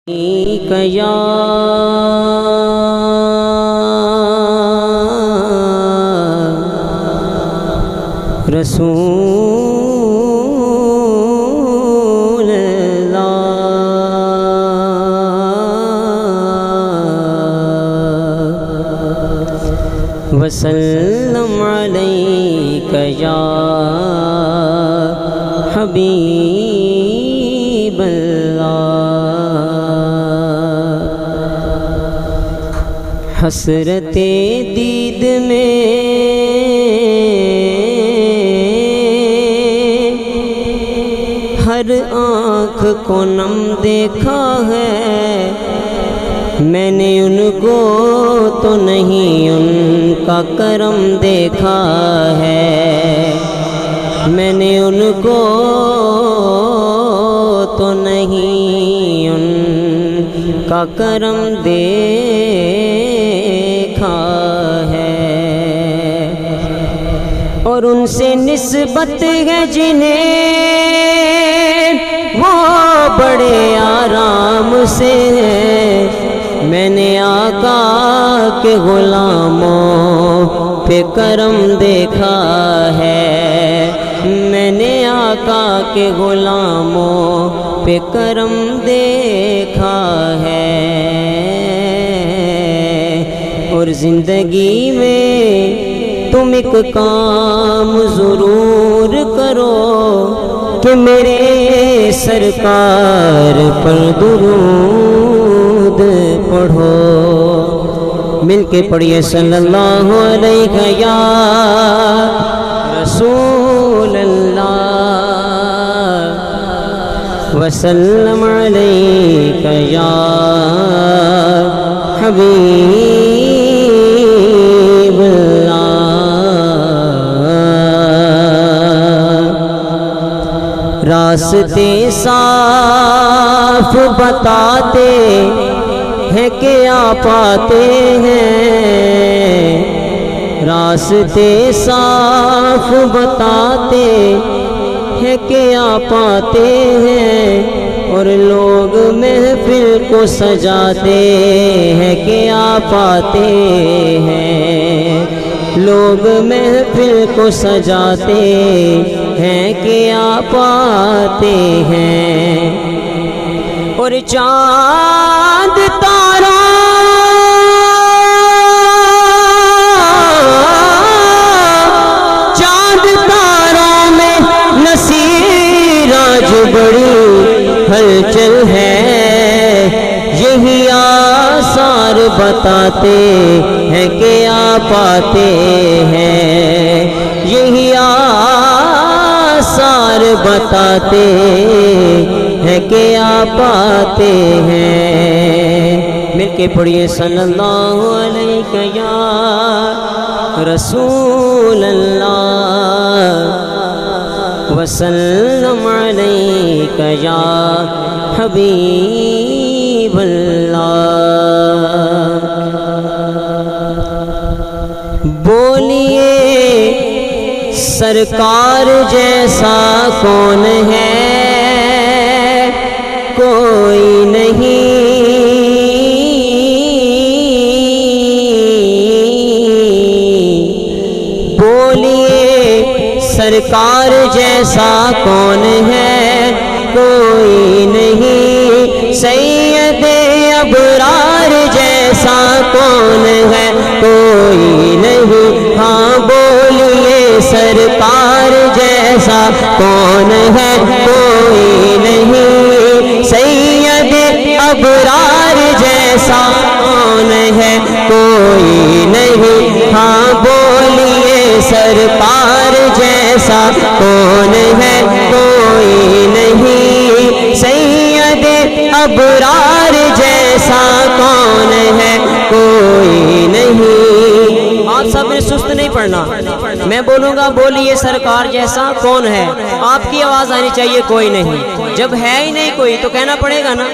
یا رسول اللہ وسلم علیک یا حبیب اللہ حسرت دید میں ہر آنکھ کو نم دیکھا ہے میں نے ان کو تو نہیں ان کا کرم دیکھا ہے میں نے ان کو تو نہیں ان کا کرم دیکھا ہے اور ان سے نسبت ہے جنہیں وہ بڑے آرام سے میں نے آقا کے غلاموں پہ کرم دیکھا ہے میں نے آقا کے غلاموں پہ کرم دیکھا ہے اور زندگی میں تم ایک کام ضرور کرو کہ میرے سرکار پر درود پڑھو مل کے پڑھیے صلی اللہ علیہ یا رسول اللہ وسلم علیک یا حبیب اللہ راستے صاف بتاتے ہیں کہ آپ آتے ہیں راستے صاف بتاتے ہیں کہ آپ آتے ہیں اور لوگ محفل کو سجاتے ہیں کہ آپ آتے ہیں لوگ محفل کو سجاتے ہیں کہ آپ آتے ہیں اور چاند تاروں میں نصیر آج بڑی ہلچل ہے یہی آثار بتاتے ہیں کہ آپ آتے ہیں یہی آثار بتاتے ہیں کہ آپ آتے ہیں مل کے پڑھیے صلی اللہ علیہ یا رسول اللہ وسلم علیک یا حبیب اللہ بولیے سرکار جیسا کون ہے کوئی نہیں بولیے سرکار جیسا کون ہے کوئی نہیں سید ابرار جیسا کون ہے کوئی نہیں ہاں بولیے سرکار جیسا کون ہے کوئی نہیں سید ابرار جیسا کون ہے کوئی نہیں ہاں بولیے سرکار جیسا کون ہے کوئی نہیں سید ابرار جیسا کون ہے کوئی نہیں آپ سب نے سست نہیں پڑھنا میں بولوں گا بولیے سرکار جیسا کون ہے آپ کی آواز آنی چاہیے کوئی نہیں جب ہے ہی نہیں کوئی تو کہنا پڑے گا نا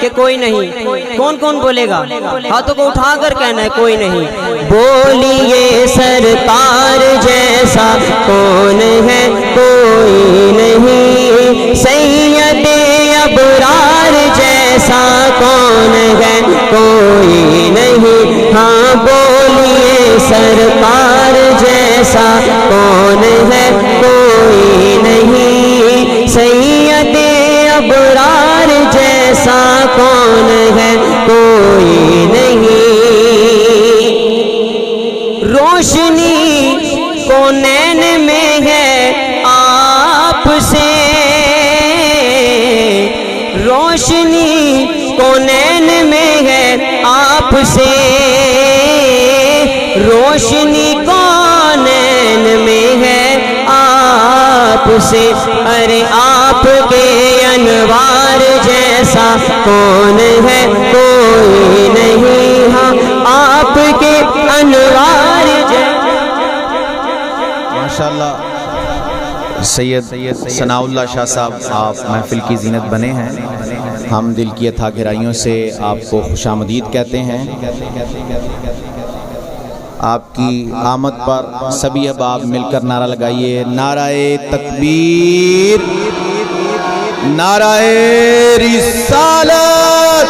کہ کوئی نہیں کون کون بولے گا ہاتھوں کو اٹھا کر کہنا ہے کوئی نہیں بولیے سرکار جیسا کون ہے کوئی نہیں سید ابرار جیسا جیسا کون ہے؟ کوئی نہیں۔ ہاں بولیے سرکار جیسا کون ہے؟ کوئی نہیں۔ سید ابرار جیسا کون ہے؟ کوئی نہیں۔ روشنی کونین میں ہے آپ سے، روشنی کونین میں ہے آپ سے، روشنی کونین میں ہے آپ سے۔ ارے آپ کے انوار جیسا کون ہے؟ کوئی نہیں۔ ہاں آپ کے انوار جیسا۔ ماشاءاللہ سید ثناء اللہ شاہ صاحب، آپ محفل کی زینت بنے ہیں۔ ہم دل کی اتھا گہرائیوں سے آپ کو خوش آمدید کہتے ہیں۔ آپ کی آمد پر سبھی احباب مل کر نعرہ لگائیے، نعرہ تکبیر، نعرہ رسالت،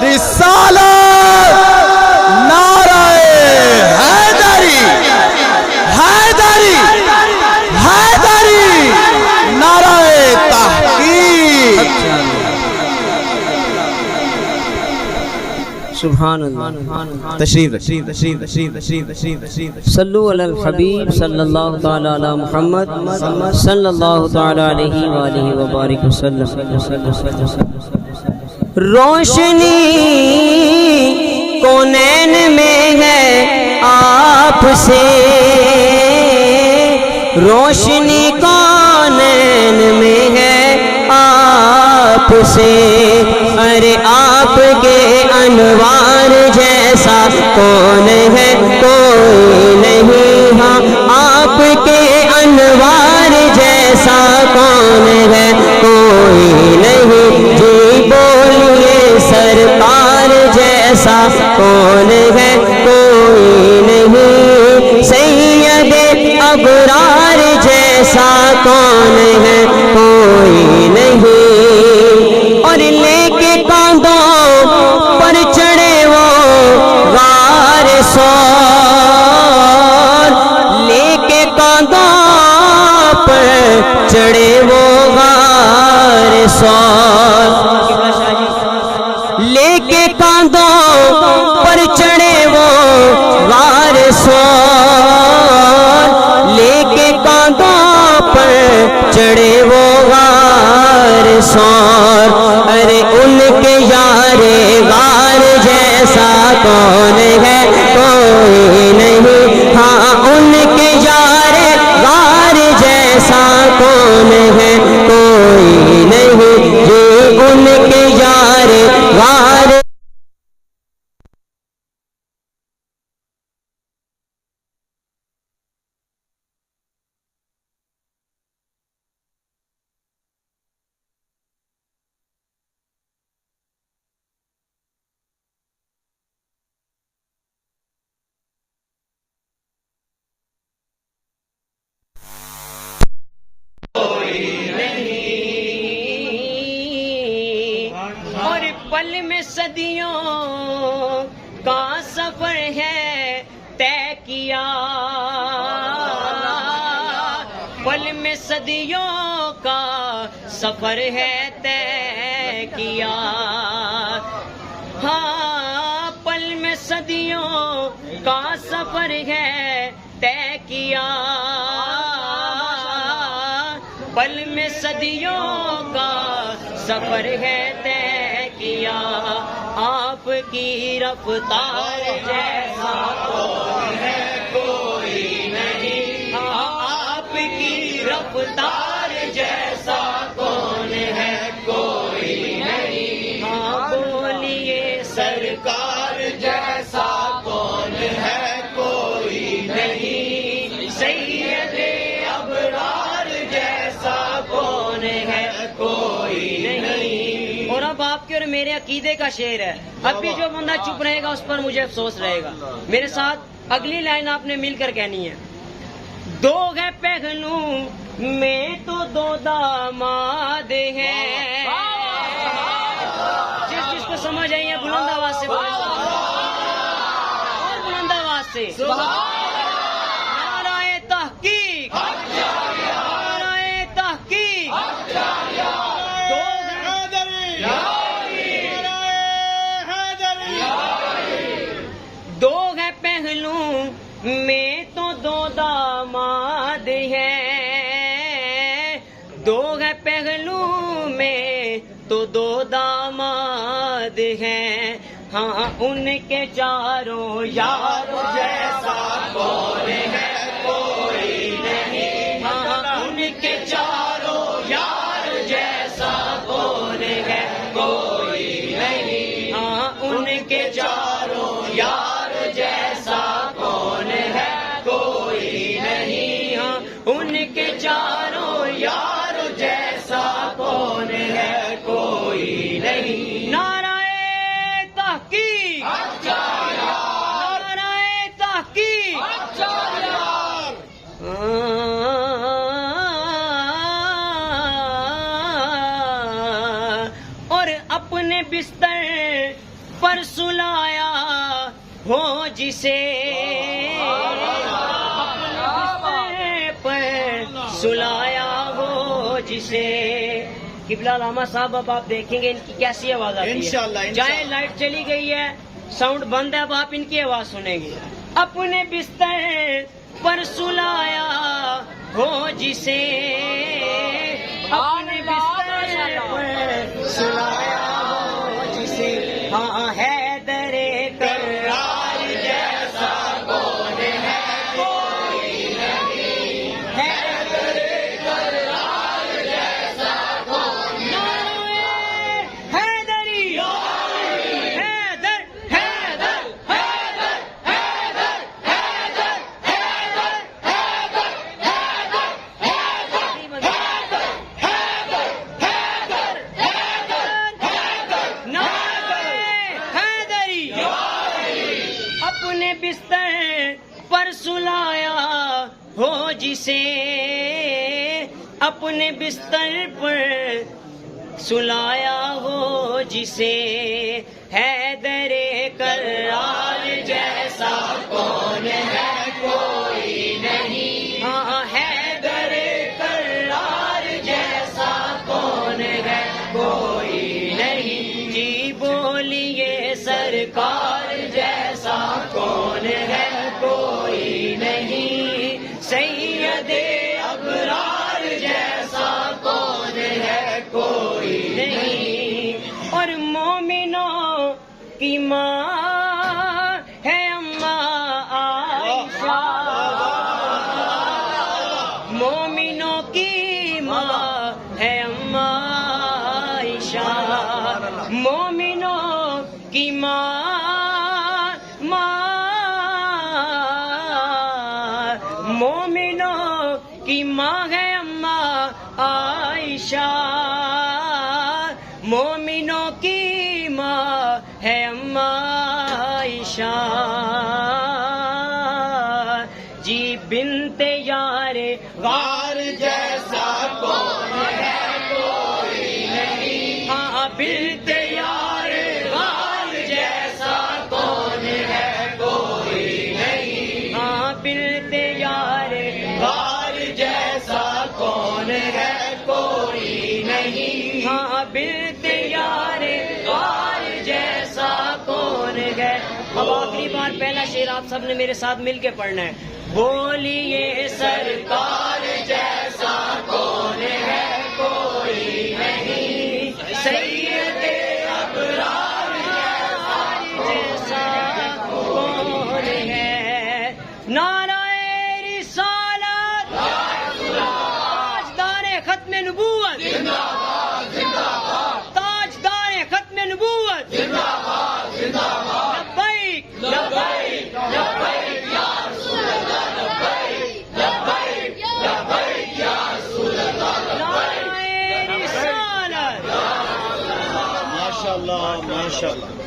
رسالت، نعرہ حیدری، حیدری، حیدری، نعرہ تحقیق۔ سبحان اللہ۔ تشریف تشریف تشریف تشریف تشریف تشریف تشریف صلو علی الحبیب صلی اللہ تعالی علی محمد صلی اللہ تعالی علیہ وآلہ وبارک وسلم۔ روشنی کونین میں ہے آپ سے، روشنی کونین میں ہے آپ سے۔ ارے آپ کے انوار جیسا کون ہے؟ کوئی نہیں۔ ہاں آپ کے انوار جیسا کون ہے؟ کوئی نہیں۔ جی بولیے سرکار جیسا کون ہے؟ کوئی نہیں۔ سید ابرار جیسا کون ہے؟ کوئی نہیں۔ اور لے کے کاندھوں پر چڑھے وہ غار سور، لے کے کاندھوں پر چڑھے وہ غار سور، لے کے کاندھوں پر چڑھے وہ غار سور، لے کے کاندھوں پر چڑھے وہ غار سور۔ ارے ان کے یار غار جیسا کون ہے؟ کوئی نہیں۔ ہاں ان کے یار غار جیسا کون ہے؟ کوئی نہیں۔ جی ان کے یار غار پل میں صدیوں کا سفر ہے طے کیا، پل میں صدیوں کا سفر ہے طے کیا۔ ہاں پل میں صدیوں کا سفر ہے طے کیا، پل میں صدیوں کا سفر ہے طے کیا۔ آپ کی رفتار جیسا کون ہے؟ کوئی نہیں۔ آپ کی رفتار جیسا کون ہے؟ کوئی نہیں۔ ہاں بولیے سرکار جیسا کون ہے؟ کوئی نہیں۔ سید ابرار جیسا کون ہے؟ کوئی نہیں۔ اور اب آپ کے اور میرے عقیدے کا شعر ہے۔ اب بھی جو بندہ چپ رہے گا اس پر مجھے افسوس رہے گا۔ میرے ساتھ اگلی لائن آپ نے مل کر کہنی ہے۔ دو ہے پہلو میں تو دو داماد ہیں، کو سمجھ آئی ہے بلند آواز سے بولیں اور بلند آواز سے نعرہ تحقیق نعرہ تحقیق دو ہے پہلو میں تو دو داماد ہیں دو ہے پہلو میں تو دو داماد ہیں ہاں ان کے چاروں یاروں جیسا کون ہے کوئی نہیں ہاں ان کے چاروں یار جیسا کون ہے کوئی نہیں ہاں ان کے چاروں یار جیسا کون ہے کوئی نہیں ہاں ان کے چاروں یار جیسا کون ہے کوئی نہیں نعرہ تحقیق نعرہ تحقیق اور اپنے بستر پر سلایا ہو جسے اپنے بستر پر سلایا ہو جسے قبلہ علامہ صاحب اب آپ دیکھیں گے ان کی کیسی آواز آتی ہے انشاءاللہ جائے لائٹ چلی گئی ہے ساؤنڈ بند ہے اب آپ ان کی آواز سنیں گے اپنے بستر پر سلایا ہو جسے اپنے بستر پر سلایا ہو جسے ہاں حیدر کرار جیسا کون ہے کوئی نہیں حیدر کرار جیسا کون حیدری حیدر حیدر حیدر حیدر حیدر حیدر حیدر اپنے بستر پر سلایا ہو جسے اپنے بستر پر سلایا ہو جسے حیدر کرار جیسا کون ہے کوئی نہیں ہاں حیدر کرار جیسا کون ہے کوئی نہیں جی بولیے سرکار جیسا کون ہے کوئی نہیں سید ابرار جیسا کون ہے کوئی نہیں اور مومنوں کی ماں ہے اماں عائشہ مومنوں کی ماں ہے اماں عائشہ مومنوں کی ماں مومنوں کی ماں ہے اماں عائشہ مومنوں کی ماں ہے اماں عائشہ جی بنت یار غار جیسا کون ہے کوئی نہیں ہاں بنت یار غار جیسا کون ہے کوئی نہیں ہاں بنت یار غار جیسا کون ہے کوئی نہیں ہاں بنت یار غار جیسا کون ہے اب آخری بار پہلا شعر آپ سب نے میرے ساتھ مل کے پڑھنا ہے بولیے سرکار جیسا کون ہے کوئی نہیں سید ابرار جیسا کون ہے نعرہ رسالت تاجدار ختم نبوت تاجدار ختم نبوت لبیک لبیک لبیک یا رسول اللہ لبیک لبیک لبیک یا رسول اللہ نعرہ رسالت ماشاءاللہ ماشاءاللہ